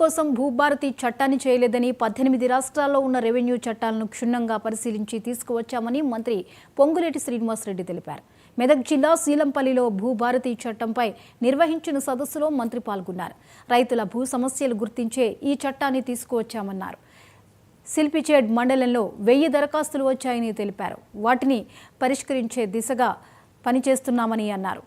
కోసం భూభారతి చట్టాన్ని చేయలేదని 18 రాష్ట్రాల్లో ఉన్న రెవెన్యూ చట్టాలను క్షుణ్ణంగా పరిశీలించి తీసుకువచ్చామని మంత్రి పొంగులేటి శ్రీనివాసరెడ్డి తెలిపారు. మెదక్ జిల్లా శీలంపల్లిలో భూభారతి చట్టంపై నిర్వహించిన సదస్సులో మంత్రి పాల్గొన్నారు. రైతుల భూ సమస్యలు గుర్తించే ఈ చట్టాన్ని తీసుకువచ్చామన్నారు. సిల్పిచేడ్ మండలంలో 1000 దరఖాస్తులు వచ్చాయని తెలిపారు. వాటిని పరిష్కరించే దిశగా పనిచేస్తున్నామని అన్నారు.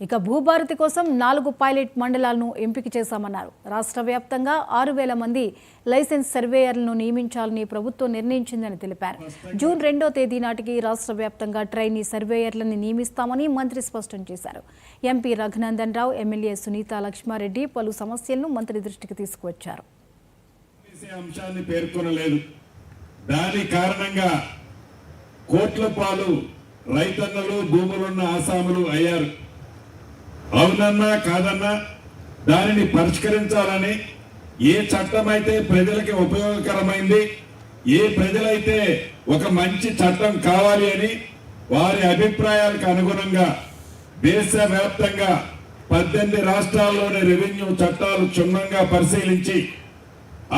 ఇక భూభారతి కోసం 4 పైలట్ మండలాలను ఎంపిక చేశామన్నారు. రాష్ట్ర వ్యాప్తంగా 6000 మంది లైసెన్స్ సర్వేయర్లను నియమించాలని ప్రభుత్వం నిర్ణయించిందని తెలిపారు. జూన్ 2వ తేదీ నాటికి రాష్ట్ర వ్యాప్తంగా ట్రైనీ సర్వేయర్లను నియమిస్తామని మంత్రి స్పష్టం చేశారు. ఎంపీ రఘునందన్ రావు, ఎమ్మెల్యే సునీత లక్ష్మారెడ్డి పలు సమస్యలను మంత్రి దృష్టికి తీసుకువచ్చారు. అంశాన్ని పేర్కొనలేదు. దాని కారణంగా కోట్ల పాలు రైతన్నలు భూములున్న ఆసాములు అయ్యారు. అవునన్నా కాదన్నా దానిని పరిష్కరించాలని ఏ చట్టం అయితే ప్రజలకి ఉపయోగకరమైంది, ఏ ప్రజలైతే ఒక మంచి చట్టం కావాలి అని వారి అభిప్రాయాలకు అనుగుణంగా దేశవ్యాప్తంగా 18 రాష్ట్రాల్లోని రెవెన్యూ చట్టాలు క్షుణ్ణంగా పరిశీలించి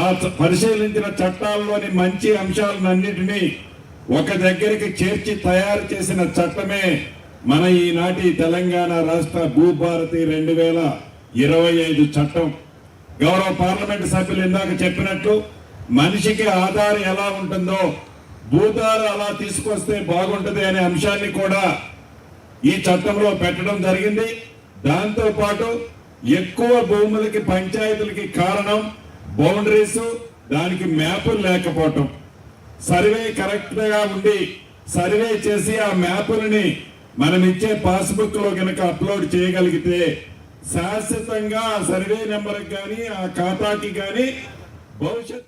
ఆ పరిశీలించిన చట్టాల్లోని మంచి అంశాలన్నింటినీ ఒక దగ్గరికి చేర్చి తయారు చేసిన చట్టమే మన ఈనాటి తెలంగాణ రాష్ట్ర భూభారతి 2025 చట్టం. గౌరవ పార్లమెంట్ సభ్యులు ఇందాక చెప్పినట్లు మనిషికి ఆధారం ఎలా ఉంటుందో భూధార అలా తీసుకొస్తే బాగుంటుంది అనే అంశాన్ని కూడా ఈ చట్టంలో పెట్టడం జరిగింది. దాంతో పాటు ఎక్కువ భూములకి పంచాయతీలకి కారణం బౌండరీస్, దానికి మ్యాపులు లేకపోవటం. సర్వే కరెక్ట్ గా ఉండి సర్వే చేసి ఆ మ్యాపులని మనం ఇచ్చే పాస్బుక్ లో కనుక అప్లోడ్ చేయగలిగితే శాశ్వతంగా ఆ సర్వే నెంబర్కి కానీ ఆ ఖాతాకి కానీ భవిష్యత్